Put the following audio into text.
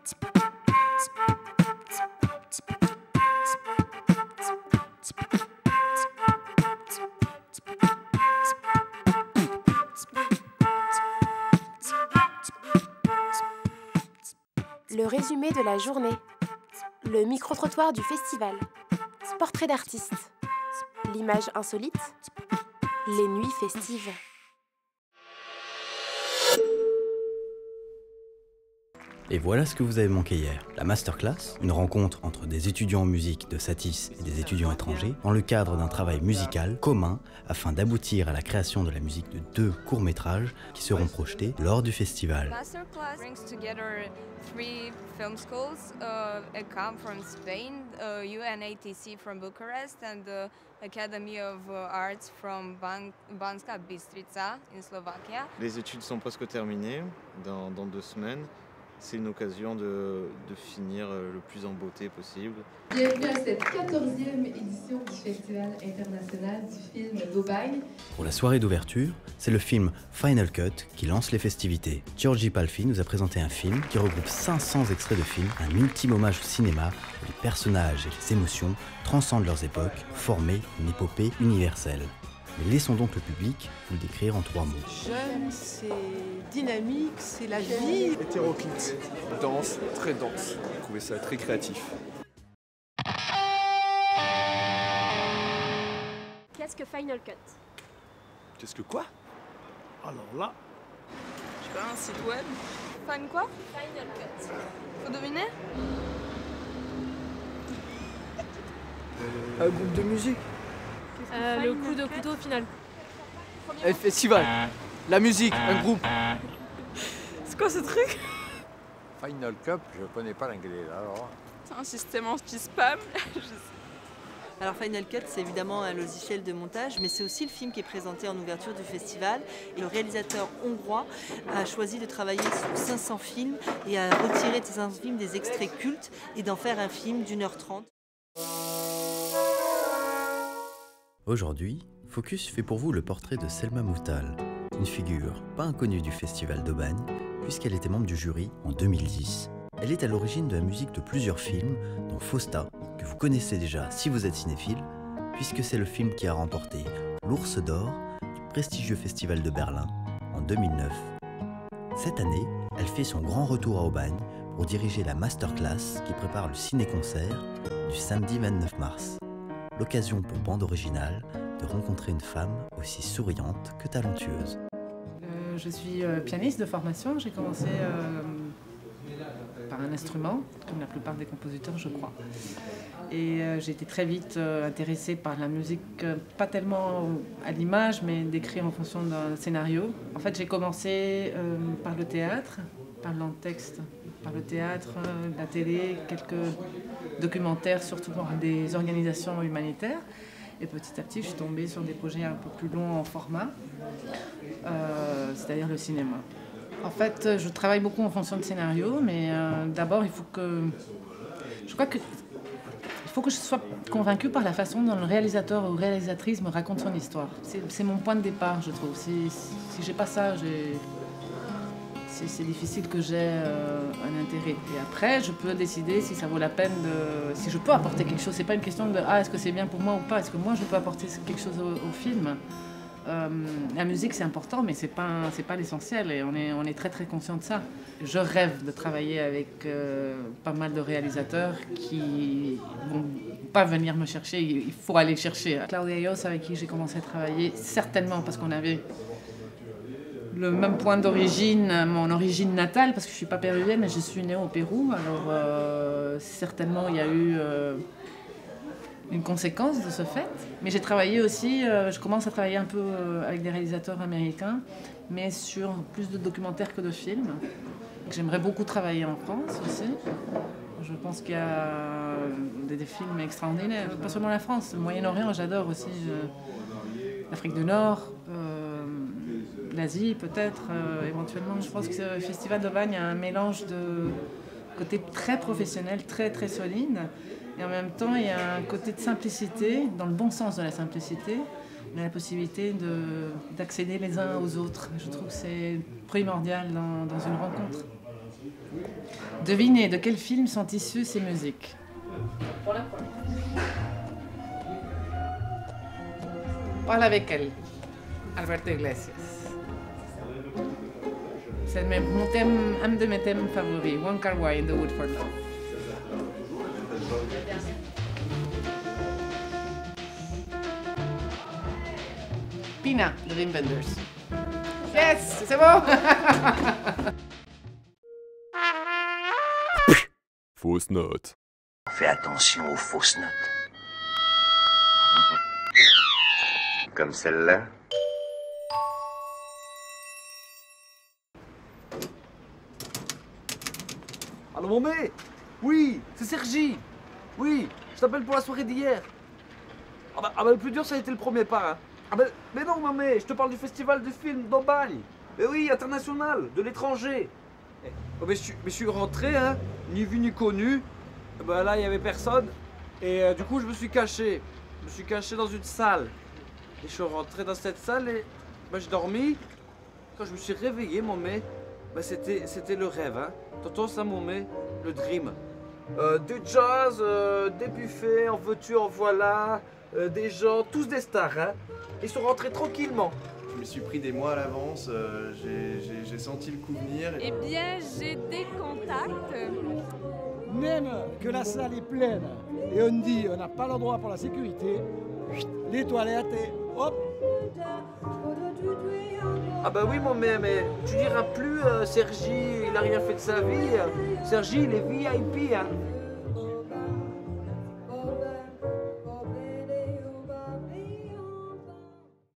Le résumé de la journée. Le micro-trottoir du festival. Portrait d'artiste. L'image insolite. Les nuits festives. Et voilà ce que vous avez manqué hier. La masterclass, une rencontre entre des étudiants en musique de Satis et des étudiants étrangers, dans le cadre d'un travail musical commun afin d'aboutir à la création de la musique de 2 courts-métrages qui seront projetés lors du festival. Masterclass brings together 3 film schools, ECAM from Spain, UNATC from Bucharest, and the Academy of Arts from Banska Bystrica in Slovakia. Les études sont presque terminées dans 2 semaines. C'est une occasion de finir le plus en beauté possible. Bienvenue à cette 14e édition du Festival international du film d'Aubagne. Pour la soirée d'ouverture, c'est le film Final Cut qui lance les festivités. Giorgi Palfi nous a présenté un film qui regroupe 500 extraits de films, un ultime hommage au cinéma où les personnages et les émotions transcendent leurs époques pour former une épopée universelle. Mais laissons donc le public nous décrire en 3 mots. Jeune, c'est dynamique, c'est la vie. Hétéroclite, dense, très dense. J'ai trouvé ça très créatif. Qu'est-ce que Final Cut? Qu'est-ce que quoi? Alors là, Je sais pas, un site web. Fan quoi? Final Cut. Faut deviner? Un groupe de musique. Le coup de couteau final. Festival, la musique, un groupe. C'est quoi ce truc? Final Cut, je connais pas l'anglais alors. C'est un système anti-spam. Alors Final Cut, c'est évidemment un logiciel de montage, mais c'est aussi le film qui est présenté en ouverture du festival. Et le réalisateur hongrois a choisi de travailler sur 500 films et a retiré de ces 500 films des extraits cultes et d'en faire un film d'1h30. Aujourd'hui, Focus fait pour vous le portrait de Selma Moutal, une figure pas inconnue du festival d'Aubagne, puisqu'elle était membre du jury en 2010. Elle est à l'origine de la musique de plusieurs films, dont Fausta, que vous connaissez déjà si vous êtes cinéphile, puisque c'est le film qui a remporté l'Ours d'Or du prestigieux festival de Berlin en 2009. Cette année, elle fait son grand retour à Aubagne pour diriger la masterclass qui prépare le ciné-concert du samedi 29 mars. L'occasion pour Bande Originale de rencontrer une femme aussi souriante que talentueuse. Je suis pianiste de formation, j'ai commencé par un instrument, comme la plupart des compositeurs je crois. Et j'ai été très vite intéressée par la musique, pas tellement à l'image, mais d'écrire en fonction d'un scénario. En fait j'ai commencé par le théâtre, parlant de texte, par le théâtre, la télé, quelques documentaires, surtout dans des organisations humanitaires. Et petit à petit, je suis tombée sur des projets un peu plus longs en format, c'est-à-dire le cinéma. En fait, je travaille beaucoup en fonction de scénario, mais d'abord, il faut que je sois convaincue par la façon dont le réalisateur ou réalisatrice me raconte son histoire. C'est mon point de départ, je trouve. Si j'ai pas ça, c'est difficile que j'ai un intérêt. Et après, je peux décider si ça vaut la peine si je peux apporter quelque chose. C'est pas une question de est-ce que c'est bien pour moi ou pas. Est-ce que moi je peux apporter quelque chose au film. La musique c'est important, mais c'est pas l'essentiel. Et on est très très conscient de ça. Je rêve de travailler avec pas mal de réalisateurs qui vont pas venir me chercher. Il faut aller chercher. Claudia Yos, avec qui j'ai commencé à travailler, certainement parce qu'on avait le même point d'origine, mon origine natale, parce que je ne suis pas péruvienne, mais je suis née au Pérou. Alors certainement il y a eu une conséquence de ce fait. Mais j'ai travaillé aussi, je commence à travailler un peu avec des réalisateurs américains, mais sur plus de documentaires que de films. J'aimerais beaucoup travailler en France aussi. Je pense qu'il y a des films extraordinaires, pas seulement la France, le Moyen-Orient, j'adore aussi l'Afrique du Nord. L'Asie peut-être, éventuellement. Je pense que ce Festival d'Aubagne a un mélange de côté très professionnel, très très solide, et en même temps il y a un côté de simplicité, dans le bon sens de la simplicité. On a la possibilité d'accéder les uns aux autres. Je trouve que c'est primordial dans une rencontre. Devinez de quel film sont issues ces musiques. Parle avec elle. Alberto Iglesias. C'est mon thème, un de mes thèmes favoris. Wong Kar-wai, In the Wood for Love. Pina, Dream Vendors. Yes, c'est bon. Fausse note. Fais attention aux fausses notes. Comme celle-là. Allô, Momé? Oui, c'est Sergi. Oui, je t'appelle pour la soirée d'hier. Ah bah, le plus dur, ça a été le premier pas. Hein. Ah bah, mais non, Momé, je te parle du festival de film d'Aubagne. Mais oui, international, de l'étranger. Oh, mais je suis rentré, hein, ni vu ni connu. Bah, là, il n'y avait personne. Et du coup, je me suis caché. Je me suis caché dans une salle. Et je suis rentré dans cette salle et bah, j'ai dormi. Quand je me suis réveillé, Momé, bah, c'était le rêve. Hein. T'entends ça, Momé? Le dream. Du jazz, des buffets, en veux-tu, en voilà, des gens, tous des stars. Hein. Ils sont rentrés tranquillement. Je me suis pris des mois à l'avance, j'ai senti le coup venir. Eh bien, j'ai des contacts. Même que la salle est pleine et on dit on n'a pas le droit pour la sécurité, les toilettes et hop. Ah bah oui, mais tu diras plus Sergi, il a rien fait de sa vie. Sergi, il est VIP, hein.